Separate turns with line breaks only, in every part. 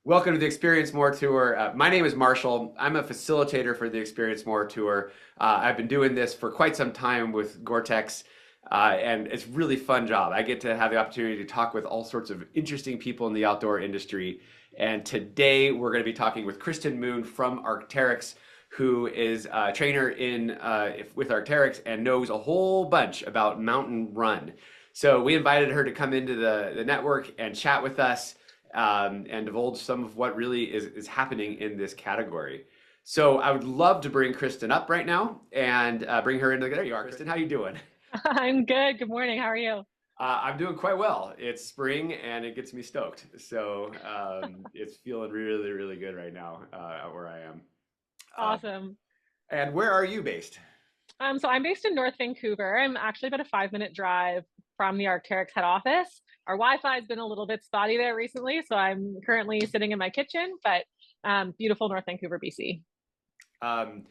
Welcome to the Experience More Tour. My name is Marshall. I'm a facilitator for the Experience More Tour. I've been doing this for quite some time with GORE-TEX, and it's a really fun job. I get to have the opportunity to talk with all sorts of interesting people in the outdoor industry. And today we're going to be talking with Kristen Moon from Arc'teryx, who is a trainer with Arc'teryx and knows a whole bunch about mountain run. So we invited her to come into the network and chat with us and divulge some of what really is happening in this category. So I would love to bring Kristen up right now and bring her into the. There you are, Kristen. How you doing?
I'm good. Good morning. How are you?
I'm doing quite well. It's spring and it gets me stoked. So it's feeling really, really good right now out where I am. Uh,
Awesome.
and where are you based?
So I'm based in North Vancouver. I'm actually about a 5-minute drive from the Arc'teryx head office. Our Wi-Fi has been a little bit spotty there recently, so I'm currently sitting in my kitchen, but beautiful North Vancouver, BC.
Um,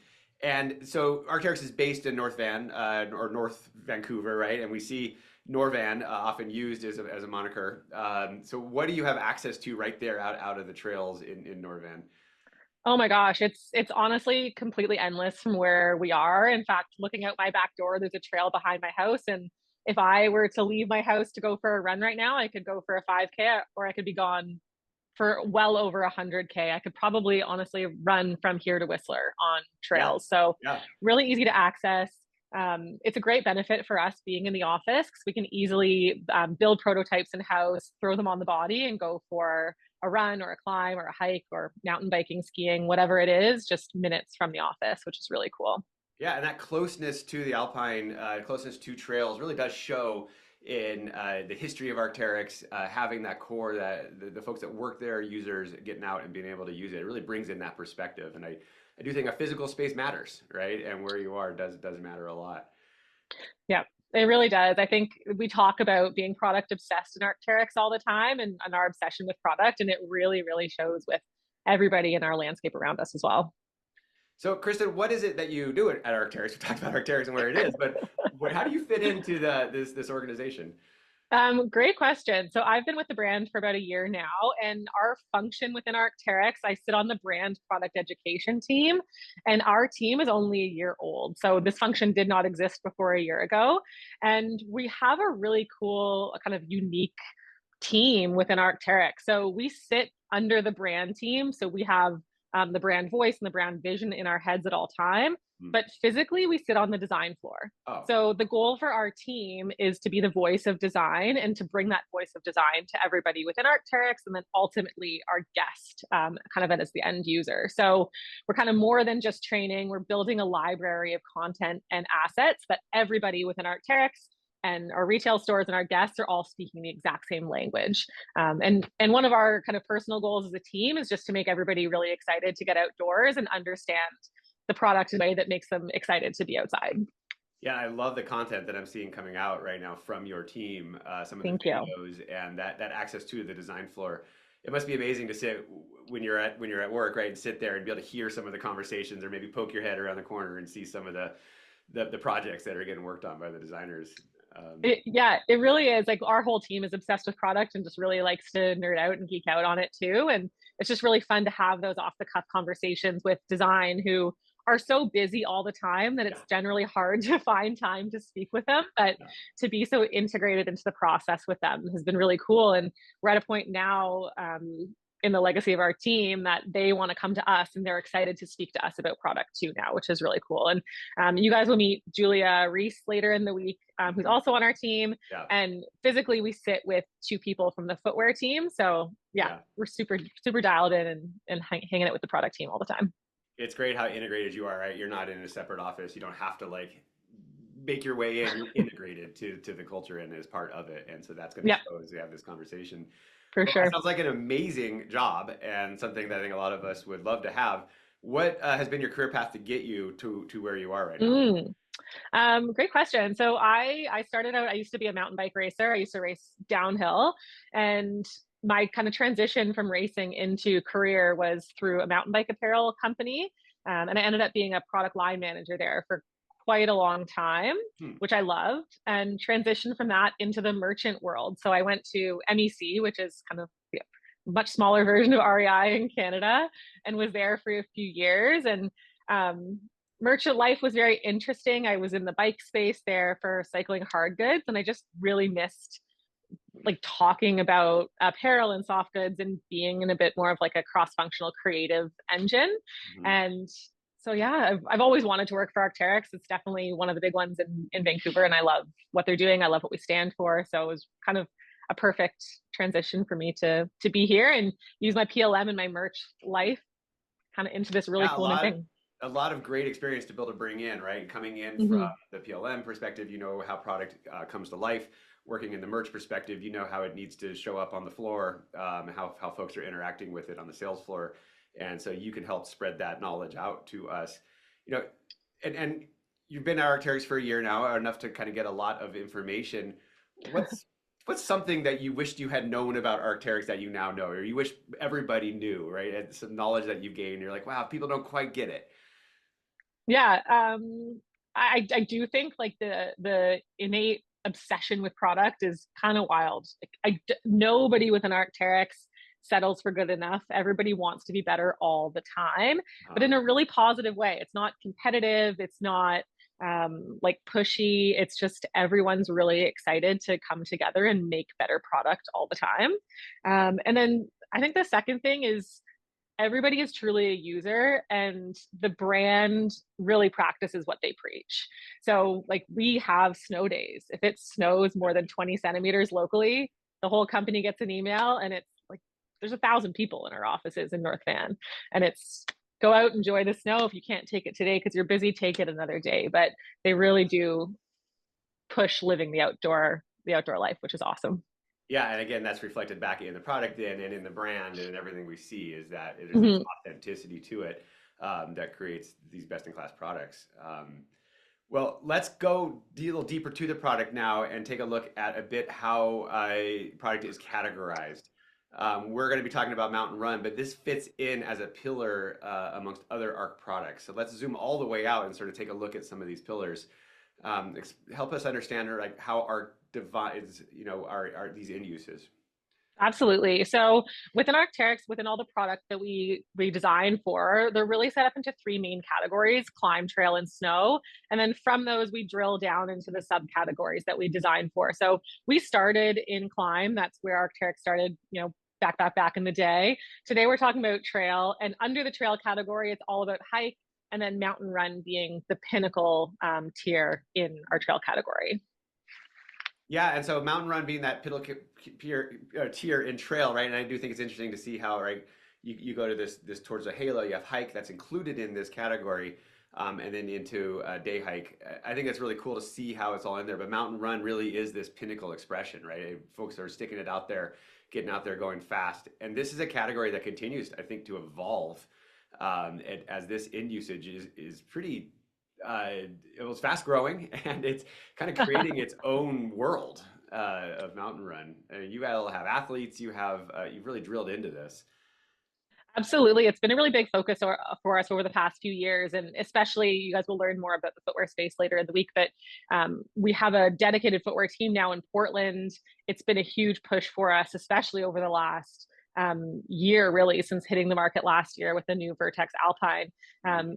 and so Arc'teryx is based in North Van or North Vancouver, right? And we see Norvan often used as a moniker. So what do you have access to right there out of the trails in Norvan?
Oh my gosh, it's honestly completely endless from where we are. In fact, looking out my back door, there's a trail behind my house, and if I were to leave my house to go for a run right now, I could go for a 5K or I could be gone for well over 100K. I could probably honestly run from here to Whistler on
Yeah,
trails. So
yeah.
really easy to access. It's a great benefit for us being in the office because we can easily build prototypes in house, throw them on the body, and go for a run or a climb or a hike or mountain biking, skiing, whatever it is, just minutes from the office, which is really cool.
Yeah, and that closeness to the Alpine, closeness to trails really does show in the history of Arc'teryx, having that core that the folks that work there, users getting out and being able to use it. It really brings in that perspective. And I do think a physical space matters, right? And where you are does matter a lot.
Yeah, it really does. I think we talk about being product obsessed in Arc'teryx all the time and our obsession with product, and it really, really shows with everybody in our landscape around us as well.
So, Kristen, what is it that you do at Arc'teryx? We talked about Arc'teryx and where it is, but how do you fit into this organization?
Great question. So I've been with the brand for about a year now, and our function within Arc'teryx, I sit on the brand product education team, and our team is only a year old. So this function did not exist before a year ago, and we have a really cool, kind of unique team within Arc'teryx. So we sit under the brand team. So we have the brand voice and the brand vision in our heads at all time.
Hmm.
But physically, we sit on the design floor.
Oh,
So the goal for our team is to be the voice of design and to bring that voice of design to everybody within Arc'teryx and then ultimately our guest, kind of as the end user. So we're kind of more than just training. We're building a library of content and assets that everybody within Arc'teryx and our retail stores and our guests are all speaking the exact same language. And one of our kind of personal goals as a team is just to make everybody really excited to get outdoors and understand the product in a way that makes them excited to be outside.
yeah, I love the content that I'm seeing coming out right now from your team, some of the
Thank you.
videos and that access to the design floor. It must be amazing to sit when you're at work, right, and sit there and be able to hear some of the conversations or maybe poke your head around the corner and see some of the projects that are getting worked on by the designers.
Yeah, it really is. Like our whole team is obsessed with product and just really likes to nerd out and geek out on it too. And it's just really fun to have those off the cuff conversations with design who are so busy all the time that
Yeah,
it's generally hard to find time to speak with them. But
yeah.
to be so integrated into the process with them has been really cool. And we're at a point now in the legacy of our team that they want to come to us and they're excited to speak to us about product too now, which is really cool. And you guys will meet Julia Reese later in the week, who's
Mhm.
also on our team.
Yeah,
And physically, we sit with two people from the footwear team. So yeah,
yeah.
we're super, super dialed in and hanging it with the product team all the time.
It's great how integrated you are, right? You're not in a separate office. You don't have to like make your way in. You're integrated to the culture and as part of it. And so that's going to
Yeah,
show as we have this conversation.
for
Well, that
sure.
sounds like an amazing job and something that I think a lot of us would love to have. What has been your career path to get you to where you are right now?
Mm. Great question. So I started out, I used to be a mountain bike racer. I used to race downhill, and my kind of transition from racing into career was through a mountain bike apparel company. And I ended up being a product line manager there for quite a long time,
Hmm.
which I loved, and transitioned from that into the merchant world. So I went to MEC, which is kind of much smaller version of REI in Canada, and was there for a few years. And merchant life was very interesting. I was in the bike space there for cycling hard goods, and I just really missed like talking about apparel and soft goods and being in a bit more of like a cross-functional creative engine.
Mhm.
And so yeah, I've always wanted to work for Arc'teryx. It's definitely one of the big ones in Vancouver, and I love what they're doing. I love what we stand for. So it was kind of a perfect transition for me to be here and use my PLM and my merch life kind of into this really
Yeah,
cool new thing.
a lot of great experience to be able to bring in, right? Coming in from
Mm-hmm.
the PLM perspective, you know how product comes to life. Working in the merch perspective, you know how it needs to show up on the floor, how folks are interacting with it on the sales floor, and so you can help spread that knowledge out to us. You know, and you've been at Arc'teryx for a year now, enough to kind of get a lot of information. What's what's something that you wished you had known about Arc'teryx that you now know, or you wish everybody knew, right? And some knowledge that you've gained, you're like, wow, people don't quite get it.
Yeah, I do think like the innate obsession with product is kind of wild. Like, nobody with an Arc'teryx settles for good enough. Everybody wants to be better all the time, but in a really positive way. It's not competitive. It's not like pushy. It's just everyone's really excited to come together and make better product all the time. And then I think the second thing is everybody is truly a user, and the brand really practices what they preach. So like we have snow days. If it snows more than 20 centimeters locally, the whole company gets an email, and it's like there's 1,000 people in our offices in North Van, and it's go out, enjoy the snow. If you can't take it today because you're busy, take it another day. But they really do push living the outdoor life, which is awesome.
Yeah, and again, that's reflected back in the product and in the brand and in everything we see is that there's this
Mm-hmm.
authenticity to it that creates these best-in-class products. Well, let's go a little deeper to the product now and take a look at a bit how a product is categorized. We're going to be talking about Mountain Run, but this fits in as a pillar amongst other ARC products. So let's zoom all the way out and sort of take a look at some of these pillars. Help us understand like how ARC divides, you know, our these end uses.
Absolutely. So within Arc'teryx, within all the product that we design for, they're really set up into three main categories: climb, trail, and snow. And then from those, we drill down into the subcategories that we design for. So we started in climb. That's where Arc'teryx started, back in the day. Today we're talking about trail, and under the trail category, it's all about hike, and then mountain run being the pinnacle tier in our trail category.
Yeah, and so Mountain Run being that tier in trail, right? And I do think it's interesting to see how, right, you go to this towards a halo, you have hike that's included in this category, and then into day hike. I think it's really cool to see how it's all in there. But Mountain Run really is this pinnacle expression, right? Folks are sticking it out there, getting out there, going fast, and this is a category that continues, I think, to evolve as this end usage is pretty it was fast growing and it's kind of creating its own world of mountain run. You all have athletes, you've really drilled into this.
Absolutely. It's been a really big focus for us over the past few years. And especially, you guys will learn more about the footwear space later in the week. But we have a dedicated footwear team now in Portland. It's been a huge push for us, especially over the last year, really, since hitting the market last year with the new Vertex Alpine.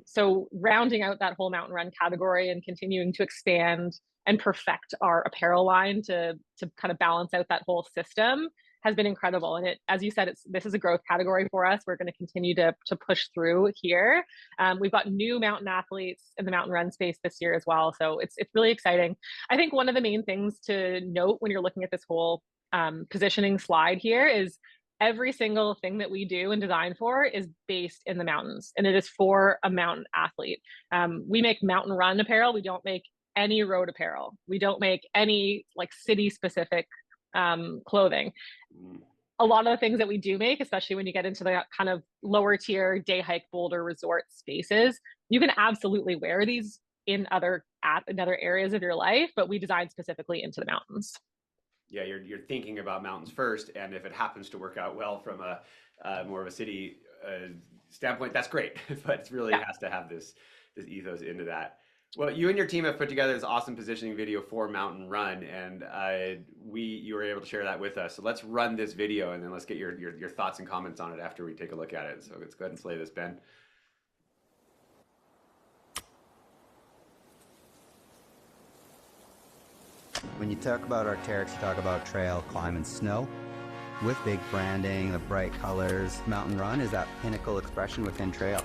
So, rounding out that whole mountain run category and continuing to expand and perfect our apparel line to kind of balance out that whole system has been incredible. And it, as you said, this is a growth category for us. We're going to continue to push through here. We've got new mountain athletes in the mountain run space this year as well. So it's really exciting. I think one of the main things to note when you're looking at this whole positioning slide here is every single thing that we do and design for is based in the mountains, and it is for a mountain athlete. We make mountain run apparel. We don't make any road apparel. We don't make any like city specific clothing.
Mm.
A lot of the things that we do make, especially when you get into the kind of lower tier day hike boulder resort spaces, you can absolutely wear these in other areas of your life, but we design specifically into the mountains.
Yeah, you're thinking about mountains first, and if it happens to work out well from a more of a city standpoint, that's great. But it really
Yeah.
has to have this ethos into that. Well, you and your team have put together this awesome positioning video for Mountain Run, and you were able to share that with us. So let's run this video, and then let's get your thoughts and comments on it after we take a look at it. So let's go ahead and play this, Ben.
When you talk about Arc'teryx, you talk about trail, climb, and snow. With big branding, the bright colors, Mountain Run is that pinnacle expression within trail.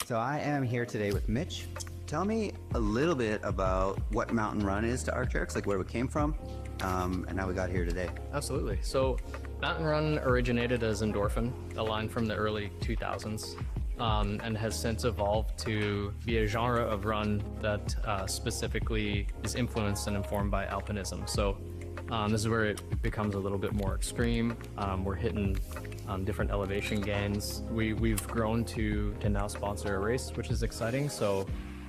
So I am here today with Mitch. Tell me a little bit about what Mountain Run is to Arc'teryx, like where we came from, and how we got here today.
Absolutely. So Mountain Run originated as Norvan, a line from the early 2000s, and has since evolved to be a genre of run that specifically is influenced and informed by alpinism. So this is where it becomes a little bit more extreme. We're hitting different elevation gains. We've grown to now sponsor a race, which is exciting. So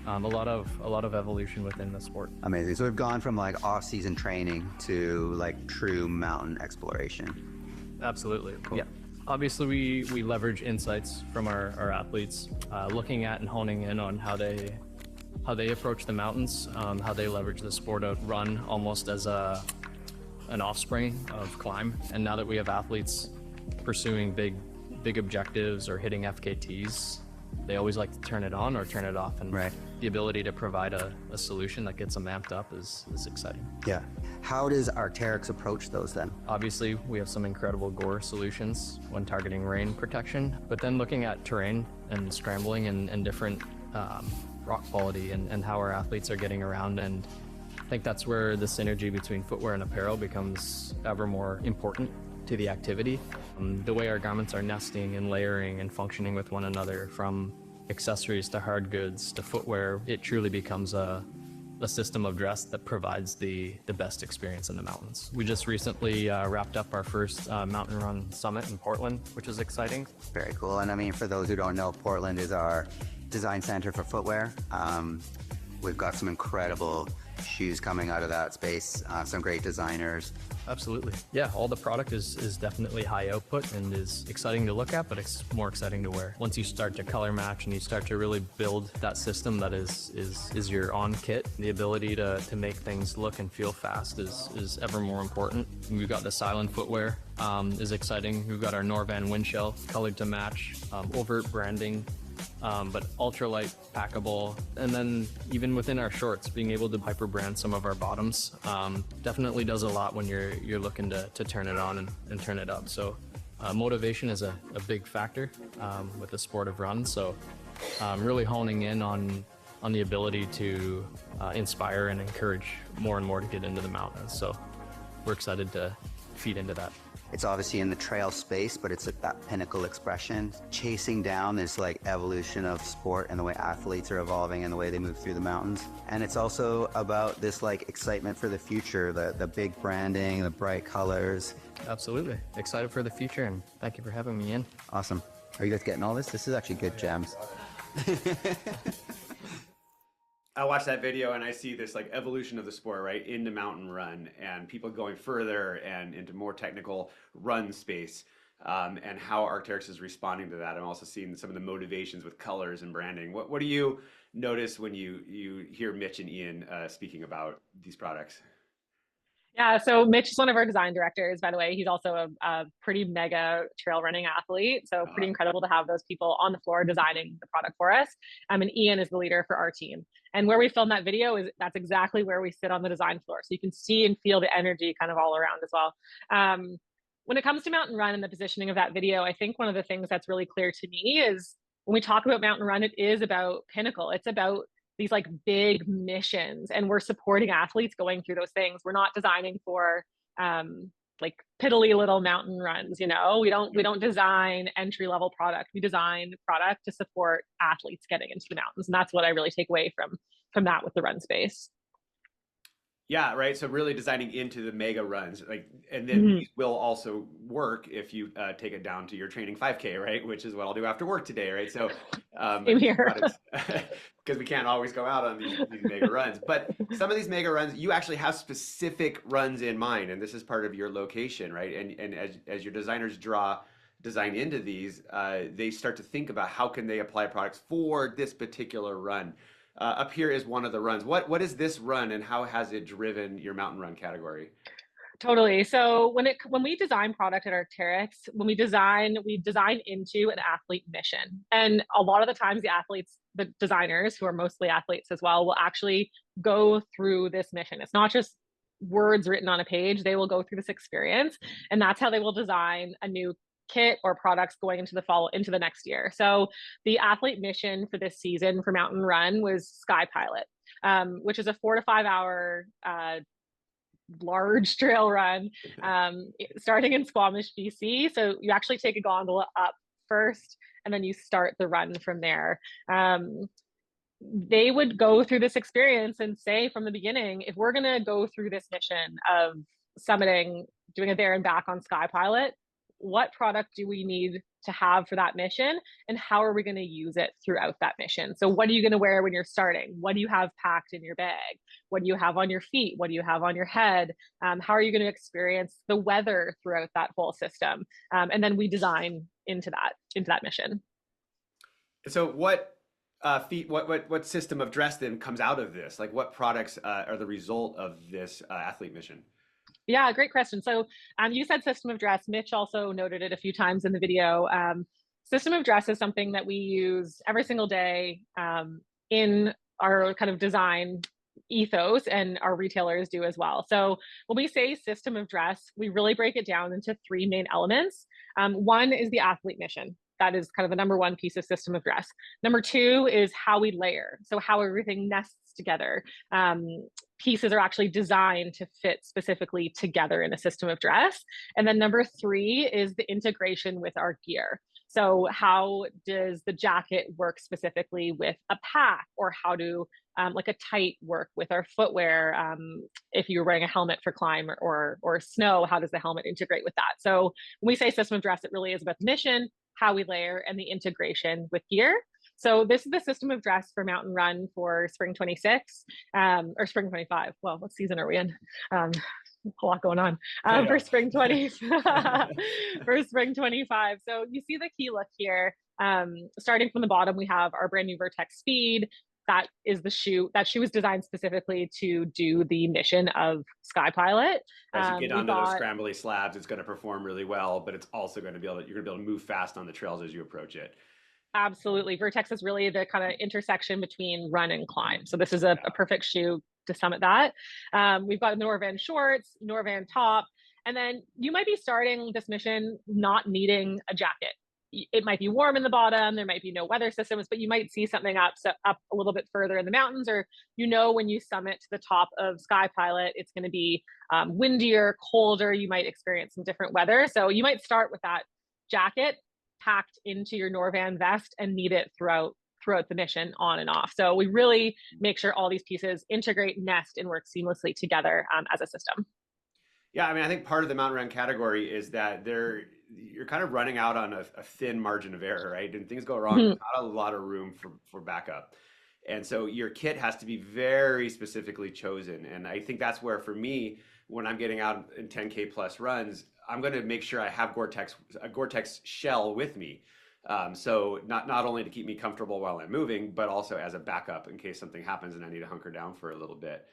a lot of evolution within the sport.
Amazing. So we've gone from like off-season training to like true mountain exploration.
Absolutely.
Cool.
Yeah. Obviously, we leverage insights from our athletes, looking at and honing in on how they approach the mountains, how they leverage the sport of run almost as an offspring of climb. And now that we have athletes pursuing big objectives or hitting FKTs, they always like to turn it on or turn it off, and
Right.
the ability to provide a solution that gets them amped up is exciting.
Yeah. How does Arc'teryx approach those then?
Obviously, we have some incredible GORE solutions when targeting rain protection, but then looking at terrain and scrambling and different rock quality and how our athletes are getting around. And I think that's where the synergy between footwear and apparel becomes ever more important to the activity. The way our garments are nesting and layering and functioning with one another, from accessories to hard goods to footwear, it truly becomes a system of dress that provides the best experience in the mountains. We just recently wrapped up our first Mountain Run Summit in Portland, which is exciting.
Very cool. And I mean, for those who don't know, Portland is our design center for footwear. We've got some incredible shoes coming out of that space, some great designers.
Absolutely. Yeah, all the product is definitely high output and is exciting to look at, but it's more exciting to wear. Once you start to color match and you start to really build that system that is your on kit, the ability to make things look and feel fast is ever more important. We've got the silent footwear is exciting. We've got our Norvan wind shell colored to match, overt branding, but ultralight, packable. And then even within our shorts, being able to hyper brand some of our bottoms definitely does a lot when you're looking to turn it on and turn it up. So motivation is a big factor with the sport of run. So really honing in on the ability to inspire and encourage more and more to get into the mountains. So we're excited to feed into that.
It's obviously in the trail space, but it's like that pinnacle expression, chasing down this like evolution of sport and the way athletes are evolving and the way they move through the mountains. And it's also about this like excitement for the future, the big branding, the bright colors.
Absolutely. Excited for the future, and thank you for having me in.
Awesome. Are you guys getting all this? This is actually good gems.
I watch that video and I see this like evolution of the sport, right, into mountain run and people going further and into more technical run space, and how Arc'teryx is responding to that. I'm also seeing some of the motivations with colors and branding. What do you notice when you hear Mitch and Ian speaking about these products?
Yeah, so Mitch is one of our design directors, by the way. He's also a pretty mega trail running athlete. So pretty incredible to have those people on the floor designing the product for us. And Ian is the leader for our team. And where we filmed that video that's exactly where we sit on the design floor. So you can see and feel the energy kind of all around as well. When it comes to Mountain Run and the positioning of that video, I think one of the things that's really clear to me is when we talk about Mountain Run, it is about pinnacle. It's about these like big missions, and we're supporting athletes going through those things. We're not designing for like piddly little mountain runs. We don't design entry level product. We design product to support athletes getting into the mountains, and that's what I really take away from that with the run space.
Yeah, right. So really designing into the mega runs, and then these will also work if you take it down to your training 5K, right? Which is what I'll do after work today, right? So,
Same here.
got because we can't always go out on these mega runs. But some of these mega runs, you actually have specific runs in mind, and this is part of your location, right? And as your designers design into these, they start to think about how can they apply products for this particular run. Up here is one of the runs. What is this run, and how has it driven your mountain run category?
Totally. So when we design product at Arc'teryx, we design into an athlete mission. And a lot of the times the designers, who are mostly athletes as well, will actually go through this mission. It's not just words written on a page. They will go through this experience, and that's how they will design a new kit or products going into the next year. So the athlete mission for this season for Mountain Run was Sky Pilot, which is a 4 to 5 hour large trail run, starting in Squamish, BC. So you actually take a gondola up first, and then you start the run from there. They would go through this experience and say from the beginning, if we're going to go through this mission of summiting, doing a there and back on Sky Pilot, what product do we need to have for that mission, and how are we going to use it throughout that mission? So what are you going to wear when you're starting? What do you have packed in your bag? What do you have on your feet? What do you have on your head? How are you going to experience the weather throughout that whole system? And then we design into that mission.
So what what system of dress then comes out of this? Like, what products are the result of this athlete mission?
Yeah, great question. So you said system of dress. Mitch also noted it a few times in the video. System of dress is something that we use every single day in our kind of design ethos, and our retailers do as well. So when we say system of dress, we really break it down into 3 main elements. One is the athlete mission. That is kind of the number one piece of system of dress. Number 2 is how we layer. So how everything nests together. Pieces are actually designed to fit specifically together in a system of dress. And then number 3 is the integration with our gear. So how does the jacket work specifically with a pack, or how do like a tight work with our footwear? If you're wearing a helmet for climb or snow, how does the helmet integrate with that? So when we say system of dress, it really is about the mission, how we layer, and the integration with gear. So this is the system of dress for Mountain Run for spring 26 or spring 25. Well, what season are we in? A lot going on for spring 20 for spring 25. So you see the key look here. Starting from the bottom, we have our brand new GORE-TEX Speed. That is the shoe. That shoe is designed specifically to do the mission of Sky Pilot.
As you get onto those scrambly slabs, it's going to perform really well, but it's also going to you're going to be able to move fast on the trails as you approach it.
Absolutely. GORE-TEX is really the kind of intersection between run and climb. So this is a perfect shoe to summit that. We've got Norvan shorts, Norvan top, and then you might be starting this mission not needing a jacket. It might be warm in the bottom, there might be no weather systems, but you might see something up a little bit further in the mountains, or when you summit to the top of Sky Pilot, it's going to be windier, colder, you might experience some different weather. So you might start with that jacket packed into your Norvan vest and need it throughout the mission, on and off. So we really make sure all these pieces integrate, nest, and work seamlessly together as a system.
Yeah, I mean, I think part of the mountain run category is that you're kind of running out on a thin margin of error, right? And things go wrong, not a lot of room for backup. And so your kit has to be very specifically chosen. And I think that's where, for me, when I'm getting out in 10K plus runs, I'm going to make sure I have a GORE-TEX shell with me. So not only to keep me comfortable while I'm moving, but also as a backup in case something happens and I need to hunker down for a little bit.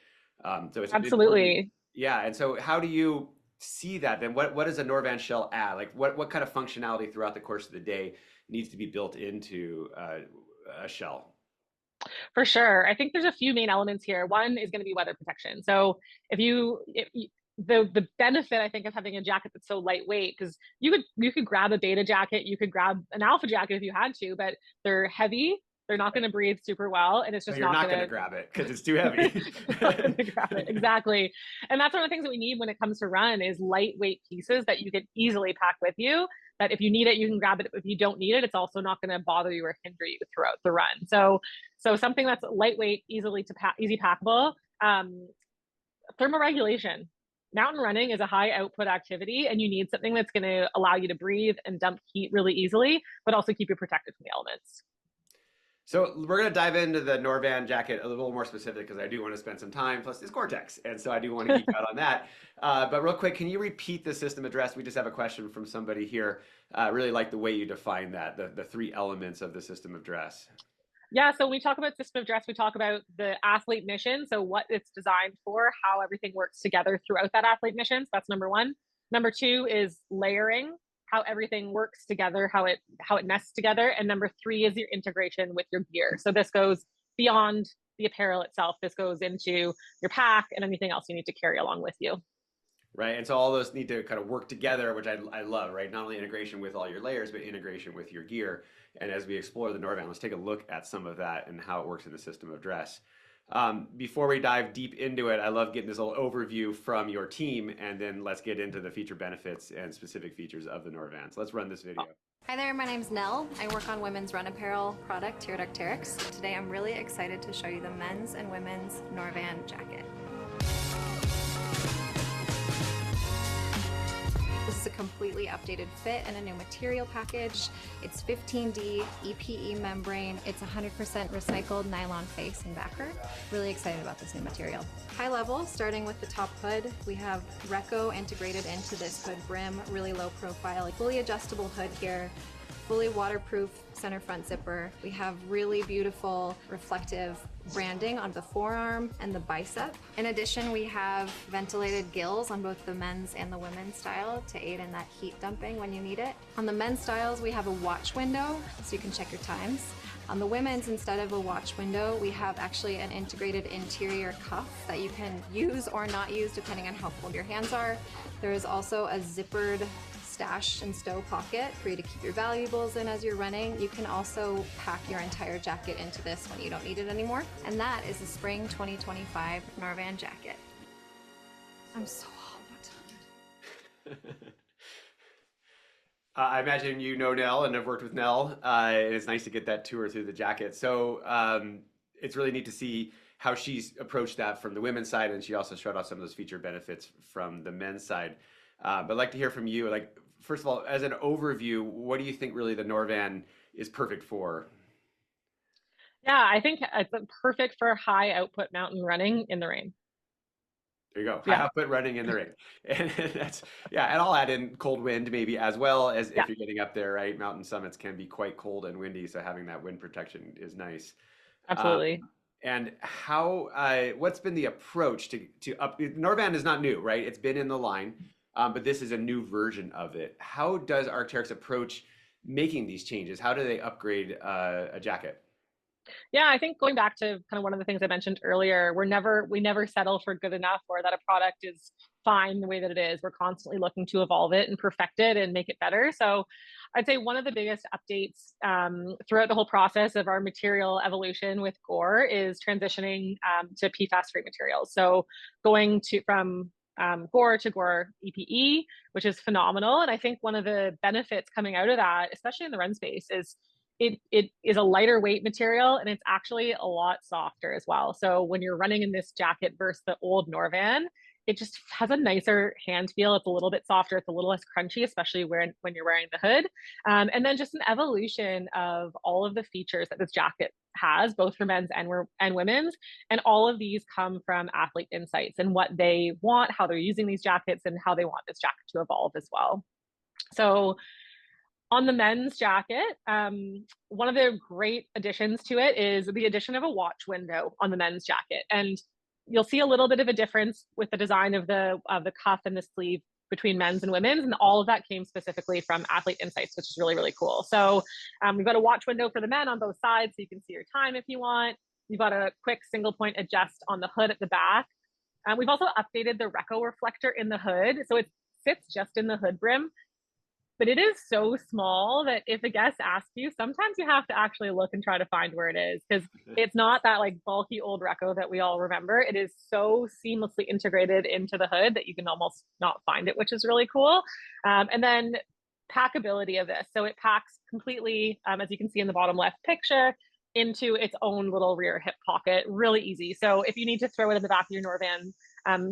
So it's
absolutely.
Yeah. And so how do you see that then? What does a Norvan shell add? Like what kind of functionality throughout the course of the day needs to be built into a shell?
For sure. I think there's a few main elements here. One is going to be weather protection. So the benefit, I think, of having a jacket that's so lightweight, because you could grab a beta jacket, you could grab an alpha jacket if you had to, but they're heavy. They're not going to breathe super well, and it's just
not going to grab it because it's too heavy.
Grab it. Exactly. And that's one of the things that we need when it comes to run is lightweight pieces that you can easily pack with you, that if you need it, you can grab it. If you don't need it, it's also not going to bother you or hinder you throughout the run. So something that's lightweight, easy packable. Thermoregulation. Mountain running is a high output activity, and you need something that's going to allow you to breathe and dump heat really easily, but also keep you protected from the elements.
So we're going to dive into the Norvan jacket a little more specific because I do want to spend some time. Plus, it's GORE-TEX, and so I do want to geek out on that. But real quick, can you repeat the system address? We just have a question from somebody here. Really like the way you define that, the three elements of the system of dress.
Yeah, so when we talk about system of dress, we talk about the athlete mission. So what it's designed for, how everything works together throughout that athlete mission. So that's number one. Number two is layering, how everything works together, how it nests together. And number three is your integration with your gear. So this goes beyond the apparel itself. This goes into your pack and anything else you need to carry along with you.
Right. And so all those need to kind of work together, which I love, right? Not only integration with all your layers, but integration with your gear. And as we explore the Norvan, let's take a look at some of that and how it works in the system of dress. Before we dive deep into it, I love getting this little overview from your team, and then let's get into the feature benefits and specific features of the Norvan. So let's run this video.
Hi there, my name's Nell. I work on women's run apparel product here at Arc'teryx. Today I'm really excited to show you the men's and women's Norvan jacket. This is a completely updated fit and a new material package. It's 15D EPE membrane. It's 100% recycled nylon face and backer. Really excited about this new material. High level, starting with the top hood, we have Reco integrated into this hood brim, really low profile, fully adjustable hood here, fully waterproof center front zipper. We have really beautiful reflective branding on the forearm and the bicep. In addition, we have ventilated gills on both the men's and the women's style to aid in that heat dumping when you need it. On the men's styles, we have a watch window so you can check your times. On the women's, instead of a watch window, we have actually an integrated interior cuff that you can use or not use depending on how cold your hands are. There is also a zippered stash and stow pocket for you to keep your valuables in as you're running. You can also pack your entire jacket into this when you don't need it anymore. And that is the Spring 2025 Norvan jacket. I'm so hot.
I imagine you know Nell and have worked with Nell, and it's nice to get that tour through the jacket. So it's really neat to see how she's approached that from the women's side, and she also showed off some of those feature benefits from the men's side. But I'd like to hear from you, like, first of all, as an overview, what do you think really the Norvan is perfect for?
Yeah, I think it's perfect for high output mountain running in the rain.
There you go. High
Yeah.
output running in the ring. And that's, yeah, and I'll add in cold wind maybe as well as
Yeah.
if you're getting up there, right? Mountain summits can be quite cold and windy, so having that wind protection is nice.
Absolutely.
And how, what's been the approach to up, Norvan is not new, right? It's been in the line, but this is a new version of it. How does Arc'teryx approach making these changes? How do they upgrade a jacket?
Yeah, I think going back to kind of one of the things I mentioned earlier, we never settle for good enough or that a product is fine the way that it is. We're constantly looking to evolve it and perfect it and make it better. So I'd say one of the biggest updates throughout the whole process of our material evolution with Gore is transitioning to PFAS-free materials. So going from Gore to Gore EPE, which is phenomenal. And I think one of the benefits coming out of that, especially in the run space, is it is a lighter weight material and it's actually a lot softer as well. So when you're running in this jacket versus the old Norvan, it just has a nicer hand feel. It's a little bit softer. It's a little less crunchy, especially when you're wearing the hood. And then just an evolution of all of the features that this jacket has, both for men's and women's. And all of these come from athlete insights and what they want, how they're using these jackets, and how they want this jacket to evolve as well. So on the men's jacket, one of the great additions to it is the addition of a watch window on the men's jacket. And you'll see a little bit of a difference with the design of the cuff and the sleeve between men's and women's. And all of that came specifically from Athlete Insights, which is really, really cool. So we've got a watch window for the men on both sides, so you can see your time if you want. You've got a quick single point adjust on the hood at the back. We've also updated the Reco reflector in the hood. So it sits just in the hood brim. But it is so small that if a guest asks you, sometimes you have to actually look and try to find where it is, because it's not that like bulky old Reco that we all remember. It is so seamlessly integrated into the hood that you can almost not find it, which is really cool. And then packability of this. So it packs completely, as you can see in the bottom left picture, into its own little rear hip pocket, really easy. So if you need to throw it in the back of your Norvan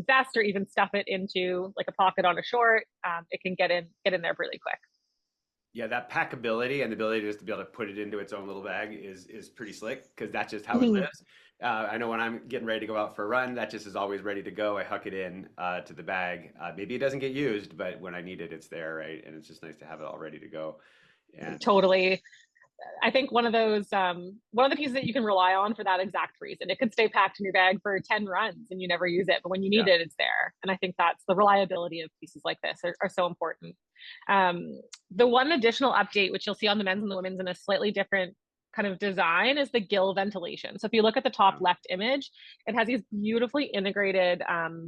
vest or even stuff it into like a pocket on a short, it can get in there really quick.
Yeah, that packability and the ability just to be able to put it into its own little bag is pretty slick because that's just how it lives. I know when I'm getting ready to go out for a run, that just is always ready to go. I huck it in to the bag. Maybe it doesn't get used, but when I need it, it's there, right? And it's just nice to have it all ready to go. And
Totally. I think one of the pieces that you can rely on for that exact reason. It could stay packed in your bag for 10 runs and you never use it, but when you need
yeah,
it, it's there. And I think that's the reliability of pieces like this are so important. The one additional update, which you'll see on the men's and the women's in a slightly different kind of design, is the gill ventilation. So if you look at the top left image, it has these beautifully integrated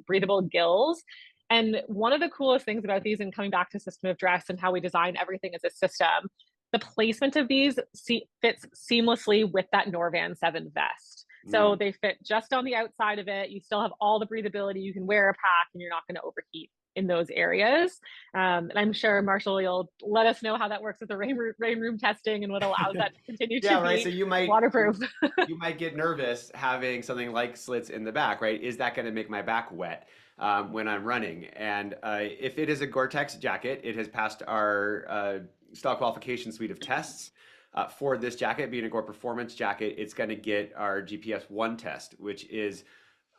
breathable gills. And one of the coolest things about these, and coming back to system of dress and how we design everything as a system, the placement of these fits seamlessly with that Norvan 7 vest. So they fit just on the outside of it. You still have all the breathability. You can wear a pack and you're not going to overheat in those areas. And I'm sure, Marshall, you'll let us know how that works with the rain room testing and what allows that to continue
yeah,
to
right.
be
So you might
waterproof.
you might get nervous having something like slits in the back, right? Is that going to make my back wet when I'm running? And if it is a Gore-Tex jacket, it has passed our style qualification suite of tests. For this jacket, being a Gore Performance jacket, it's going to get our GPS 1 test, which is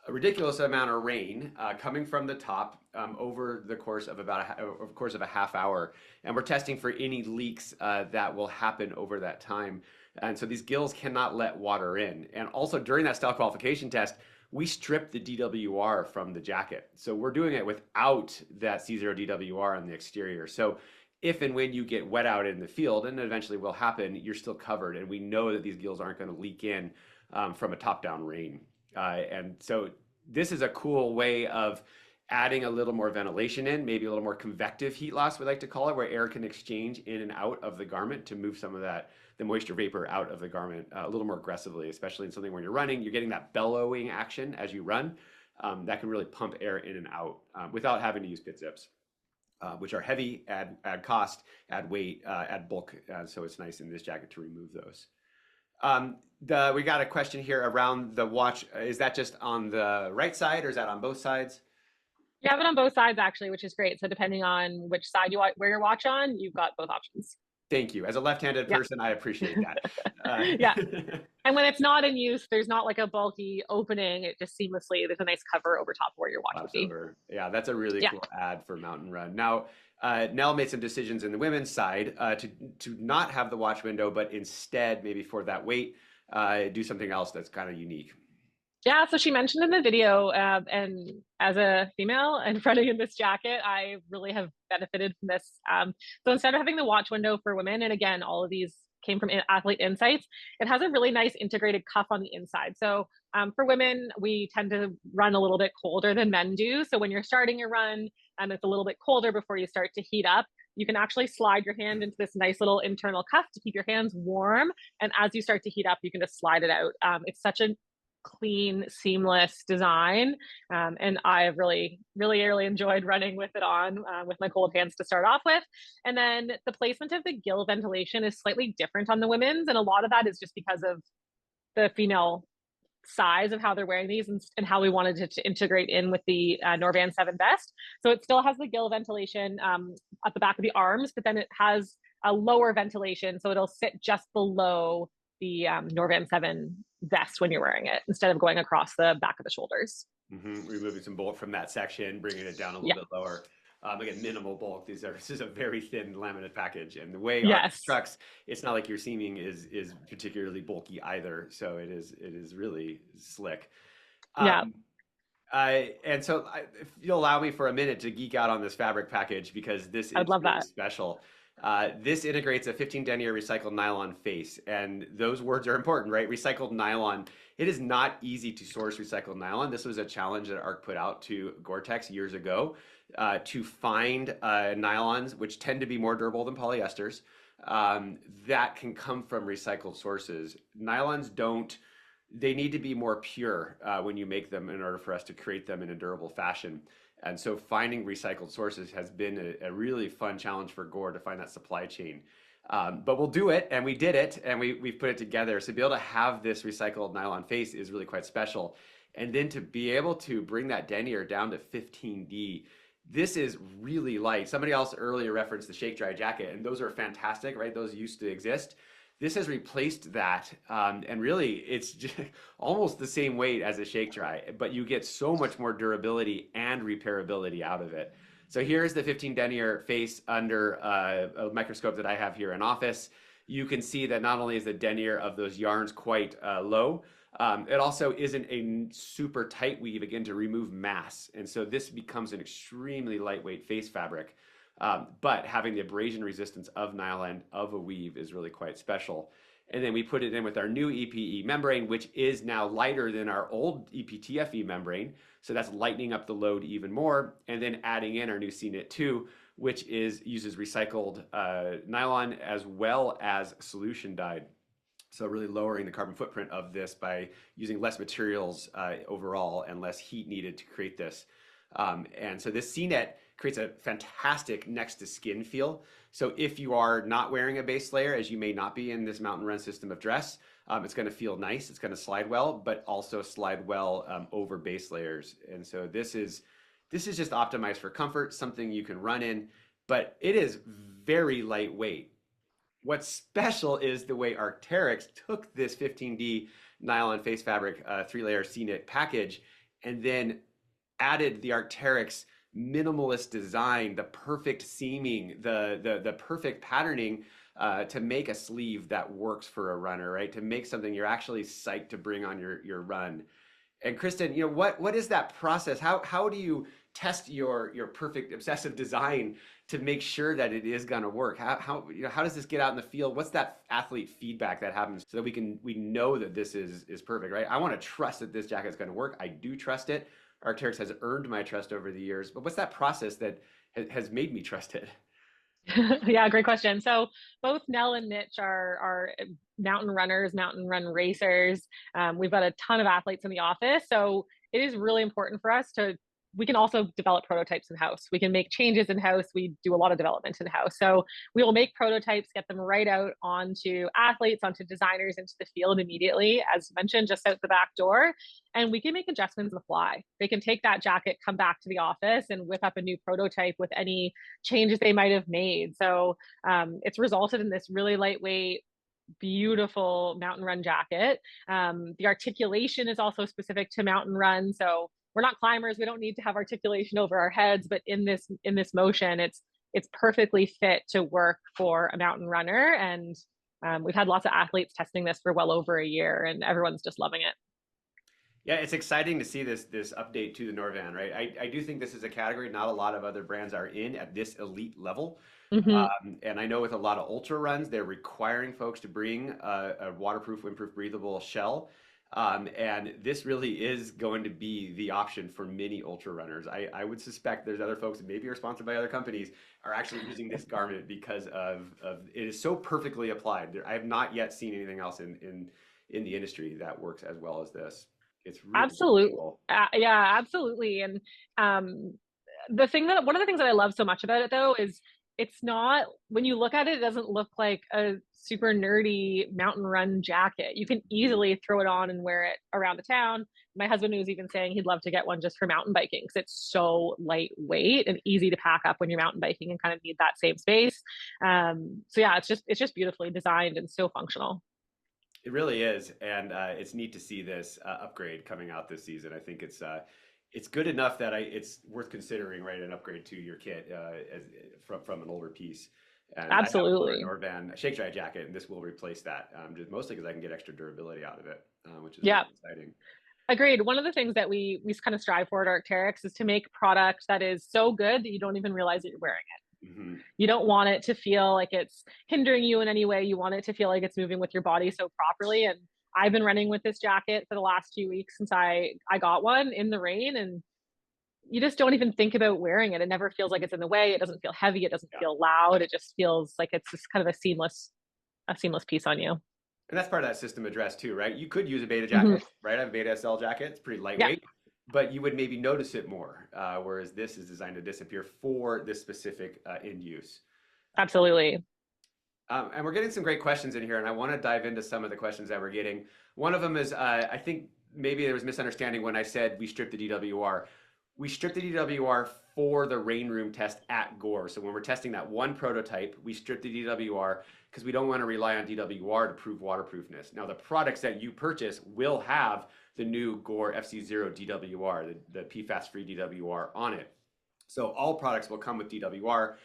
a ridiculous amount of rain coming from the top over the course of a half hour, and we're testing for any leaks that will happen over that time. And so these gills cannot let water in. And also during that style qualification test, we stripped the DWR from the jacket. So we're doing it without that C0 DWR on the exterior. So if and when you get wet out in the field, and it eventually will happen, you're still covered. And we know that these gills aren't going to leak in from a top-down rain. And so this is a cool way of adding a little more ventilation in, maybe a little more convective heat loss, we like to call it, where air can exchange in and out of the garment to move some of the moisture vapor out of the garment a little more aggressively, especially in something when you're running. You're getting that bellowing action as you run. That can really pump air in and out without having to use pit zips. Which are heavy, add cost, add weight, add bulk. So it's nice in this jacket to remove those. We got a question here around the watch. Is that just on the right side or is that on both sides?
You have it on both sides, actually, which is great. So depending on which side you wear your watch on, you've got both options.
Thank you. As a left-handed person, I appreciate that.
Yeah. And when it's not in use, there's not like a bulky opening. It just seamlessly, there's a nice cover over top of where your watch would be.
Yeah, that's a really cool ad for Mountain Run. Now, Nell made some decisions in the women's side to not have the watch window, but instead, maybe for that weight, do something else that's kind of unique.
Yeah, so she mentioned in the video, and as a female and running in this jacket, I really have benefited from this. So instead of having the watch window for women, and again, all of these came from Athlete Insights, it has a really nice integrated cuff on the inside. So for women, we tend to run a little bit colder than men do. So when you're starting your run, it's a little bit colder before you start to heat up, you can actually slide your hand into this nice little internal cuff to keep your hands warm. And as you start to heat up, you can just slide it out. It's such a clean, seamless design. And I've really enjoyed running with it on with my cold hands to start off with. And then the placement of the gill ventilation is slightly different on the women's. And a lot of that is just because of the female size of how they're wearing these and how we wanted it to integrate in with the Norvan 7 vest. So it still has the gill ventilation at the back of the arms, but then it has a lower ventilation. So it'll sit just below the Norvan 7 vest when you're wearing it instead of going across the back of the shoulders.
Removing some bulk from that section, bringing it down a little bit lower. Again, minimal bulk. This is a very thin laminate package, and the way our constructs, it's not like your seaming is particularly bulky either. So it is really slick. And so if you'll allow me for a minute to geek out on this fabric package, because this is really special. This integrates a 15 denier recycled nylon face, and those words are important, right? Recycled nylon. It is not easy to source recycled nylon. This was a challenge that ARC put out to Gore-Tex years ago to find nylons, which tend to be more durable than polyesters, that can come from recycled sources. Nylons they need to be more pure when you make them in order for us to create them in a durable fashion. And so finding recycled sources has been a really fun challenge for Gore to find that supply chain. But we'll do it, and we did it, and we've put it together. So to be able to have this recycled nylon face is really quite special. And then to be able to bring that denier down to 15D, This is really light. Somebody else earlier referenced the shake dry jacket, and those are fantastic, right? Those used to exist. This has replaced that, and really it's just almost the same weight as a shake dry, but you get so much more durability and repairability out of it. So here's the 15 denier face under a microscope that I have here in office. You can see that not only is the denier of those yarns quite low, it also isn't a super tight weave, again, to remove mass. And so this becomes an extremely lightweight face fabric. But having the abrasion resistance of nylon of a weave is really quite special. And then we put it in with our new EPE membrane, which is now lighter than our old EPTFE membrane. So that's lightening up the load even more. And then adding in our new CKnit 2, which uses recycled nylon as well as solution dyed. So really lowering the carbon footprint of this by using less materials overall and less heat needed to create this. And so this CKnit creates a fantastic next to skin feel. So if you are not wearing a base layer, as you may not be in this mountain run system of dress, it's going to feel nice. It's going to slide well, but also slide well over base layers. And so this is just optimized for comfort, something you can run in, but it is very lightweight. What's special is the way Arc'teryx took this 15D nylon face fabric 3-layer CKnit package and then added the Arc'teryx minimalist design, the perfect seaming, the perfect patterning to make a sleeve that works for a runner, right? To make something you're actually psyched to bring on your run. And Kristen, you know, what is that process? How do you test your perfect obsessive design to make sure that it is going to work? How does this get out in the field? What's that athlete feedback that happens so that we know that this is perfect, right? I want to trust that this jacket is going to work. I do trust it. Arc'teryx has earned my trust over the years, but what's that process that has made me trust it?
Yeah, great question. So both Nell and Mitch are mountain runners, mountain run racers. We've got a ton of athletes in the office. So it is really important for us we can also develop prototypes in-house. We can make changes in-house. We do a lot of development in-house. So we will make prototypes, get them right out onto athletes, onto designers, into the field immediately, as mentioned, just out the back door. And we can make adjustments on the fly. They can take that jacket, come back to the office and whip up a new prototype with any changes they might have made. So it's resulted in this really lightweight, beautiful mountain run jacket. The articulation is also specific to mountain run. So we're not climbers. We don't need to have articulation over our heads, but in this motion, it's perfectly fit to work for a mountain runner. And we've had lots of athletes testing this for well over a year, and everyone's just loving it.
Yeah, it's exciting to see this update to the Norvan, right? I do think this is a category not a lot of other brands are in at this elite level. And I know with a lot of ultra runs, they're requiring folks to bring a waterproof, windproof, breathable shell. And this really is going to be the option for many ultra runners. I would suspect there's other folks that maybe are sponsored by other companies are actually using this garment because of it is so perfectly applied. I have not yet seen anything else in the industry that works as well as this. It's really
absolutely
cool.
Yeah, absolutely. And one of the things that I love so much about it though is it's not, when you look at it, it doesn't look like a super nerdy mountain run jacket. You can easily throw it on and wear it around the town. My husband was even saying he'd love to get one just for mountain biking because it's so lightweight and easy to pack up when you're mountain biking and kind of need that same space. So yeah, it's just beautifully designed and so functional.
It really is, and it's neat to see this upgrade coming out this season. I think it's good enough that it's worth considering, right? An upgrade to your kit from an older piece. And
absolutely.
I have a Norvan shake dry jacket, and this will replace that, just mostly because I can get extra durability out of it, which is really exciting.
Agreed. One of the things that we kind of strive for at Arc'teryx is to make product that is so good that you don't even realize that you're wearing it. You don't want it to feel like it's hindering you in any way. You want it to feel like it's moving with your body so properly. And I've been running with this jacket for the last few weeks since I got one in the rain, and you just don't even think about wearing it. It never feels like it's in the way. It doesn't feel heavy. It doesn't feel loud. It just feels like it's just kind of a seamless piece on you.
And that's part of that system address too, right? You could use a Beta jacket, right? I have a Beta SL jacket. It's pretty lightweight, but you would maybe notice it more. Whereas this is designed to disappear for this specific end use.
Absolutely.
And we're getting some great questions in here, and I want to dive into some of the questions that we're getting. One of them is, I think maybe there was misunderstanding when I said we stripped the DWR. We strip the DWR for the rain room test at Gore. So when we're testing that one prototype, we strip the DWR because we don't want to rely on DWR to prove waterproofness. Now, the products that you purchase will have the new Gore FC0 DWR, the PFAS-free DWR on it. So all products will come with DWR.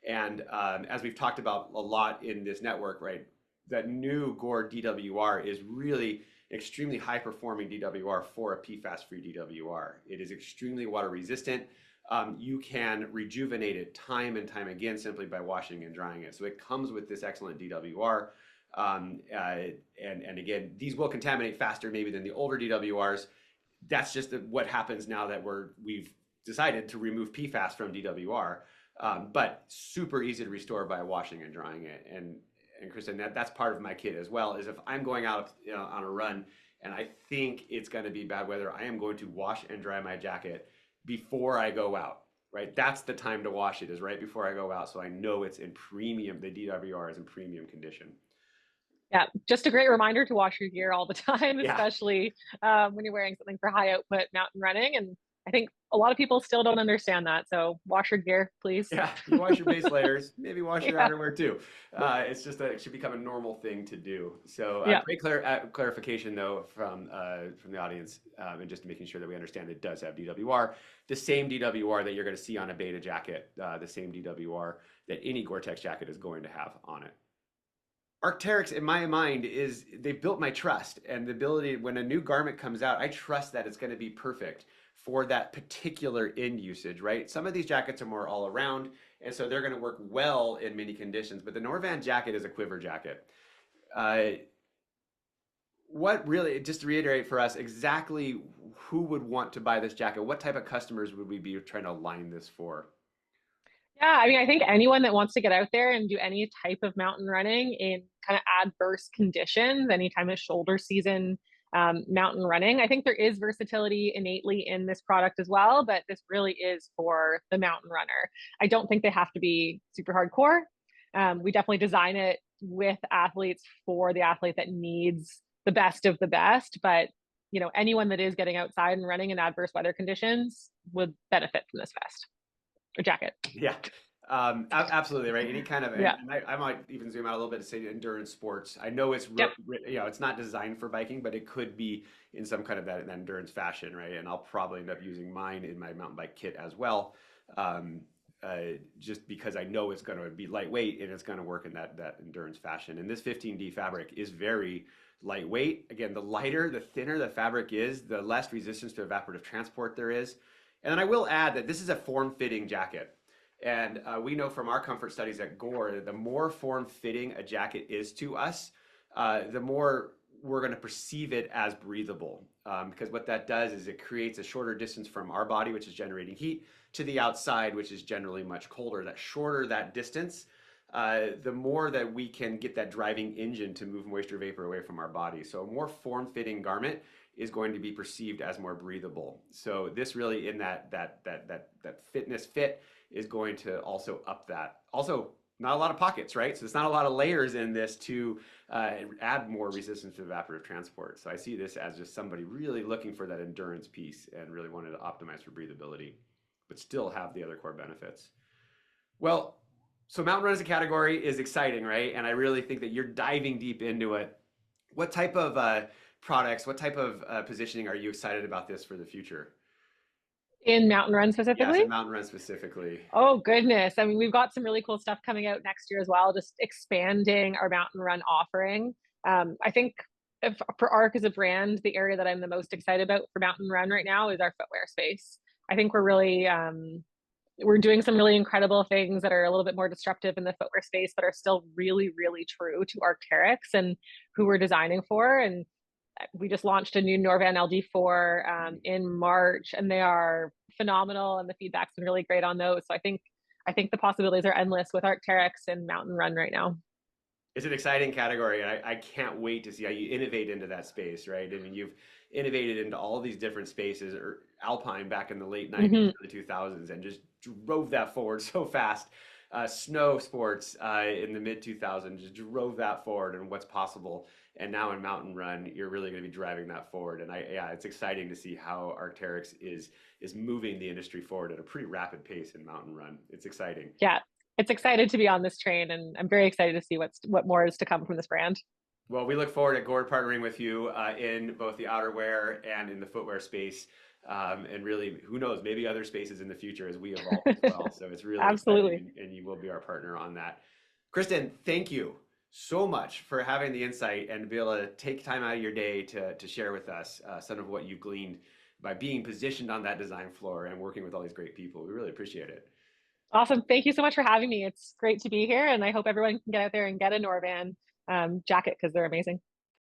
And as we've talked about a lot in this network, right, that new Gore DWR is really extremely high performing DWR for a PFAS-free DWR. It is extremely water resistant. You can rejuvenate it time and time again simply by washing and drying it. So it comes with this excellent DWR. And again, these will contaminate faster maybe than the older DWRs. That's just what happens now that we've decided to remove PFAS from DWR. But super easy to restore by washing and drying it. And Kristen, that's part of my kit as well, is if I'm going out on a run and I think it's going to be bad weather, I am going to wash and dry my jacket before I go out, right? That's the time to wash it, is right before I go out. So I know it's in premium, the DWR is in premium condition.
Yeah, just a great reminder to wash your gear all the time,
Yeah.
especially when you're wearing something for high output mountain running. And I think a lot of people still don't understand that. So wash your gear, please.
Yeah, you wash your base layers, maybe wash your
Yeah.
outerwear too. It's just that it should become a normal thing to do. So
Yeah.
great clarification though from the audience, and just making sure that we understand it does have DWR, the same DWR that you're going to see on a Beta jacket, the same DWR that any Gore-Tex jacket is going to have on it. Arc'teryx, in my mind, they've built my trust and the ability, when a new garment comes out, I trust that it's going to be perfect for that particular end usage, right? Some of these jackets are more all around, and so they're going to work well in many conditions, but the Norvan jacket is a quiver jacket. What really, just to reiterate for us, exactly who would want to buy this jacket? What type of customers would we be trying to align this for?
Yeah, I mean, I think anyone that wants to get out there and do any type of mountain running in kind of adverse conditions, anytime it's shoulder season mountain running, I think there is versatility innately in this product as well, but this really is for the mountain runner. I don't think they have to be super hardcore. We definitely design it with athletes for the athlete that needs the best of the best, but anyone that is getting outside and running in adverse weather conditions would benefit from this vest or jacket.
Yeah, absolutely right. Any kind of,
Yeah.
and I might even zoom out a little bit to say endurance sports. I know it's it's not designed for biking, but it could be in some kind of that endurance fashion, right? And I'll probably end up using mine in my mountain bike kit as well, just because I know it's going to be lightweight and it's going to work in that endurance fashion. And this 15D fabric is very lightweight. Again, the lighter, the thinner the fabric is, the less resistance to evaporative transport there is. And then I will add that this is a form-fitting jacket. And we know from our comfort studies at Gore, the more form-fitting a jacket is to us, the more we're going to perceive it as breathable. Because what that does is it creates a shorter distance from our body, which is generating heat, to the outside, which is generally much colder. That shorter that distance, the more that we can get that driving engine to move moisture vapor away from our body. So a more form-fitting garment is going to be perceived as more breathable. So this really, in that fitness fit, is going to also up that. Also, not a lot of pockets, right? So there's not a lot of layers in this to add more resistance to evaporative transport. So I see this as just somebody really looking for that endurance piece and really wanted to optimize for breathability, but still have the other core benefits. Well, so mountain run as a category is exciting, right? And I really think that you're diving deep into it. What type of products, what type of positioning are you excited about this for the future?
In mountain run specifically?
Yes, in mountain run specifically.
Oh, goodness. I mean, we've got some really cool stuff coming out next year as well, just expanding our mountain run offering. I think for ARC as a brand, the area that I'm the most excited about for mountain run right now is our footwear space. I think we're really, we're doing some really incredible things that are a little bit more disruptive in the footwear space, but are still really, really true to Arc'teryx and who we're designing for. And we just launched a new Norvan LD4 in March, and they are phenomenal, and the feedback's been really great on those. So I think the possibilities are endless with Arc'teryx and mountain run right now.
It's an exciting category. I can't wait to see how you innovate into that space, right? I mean, you've innovated into all these different spaces, or Alpine back in the late 90s, the 2000s, and just drove that forward so fast. Snow sports in the mid 2000s just drove that forward and what's possible. and now in Mountain Run, you're really going to be driving that forward. And yeah, it's exciting to see how Arc'teryx is moving the industry forward at a pretty rapid pace in Mountain Run. It's exciting.
Yeah, it's excited to be on this train, and I'm very excited to see what more is to come from this brand.
Well, we look forward at Gore partnering with you in both the outerwear and in the footwear space. And really, who knows, maybe other spaces in the future as we evolve as well. So it's really
Absolutely
exciting, and you will be our partner on that. Kristen, thank you so much for having the insight and to be able to take time out of your day to share with us some of what you've gleaned by being positioned on that design floor and working with all these great people. We really appreciate it.
Awesome. Thank you so much for having me. It's great to be here, and I hope everyone can get out there and get a Norvan jacket because they're amazing.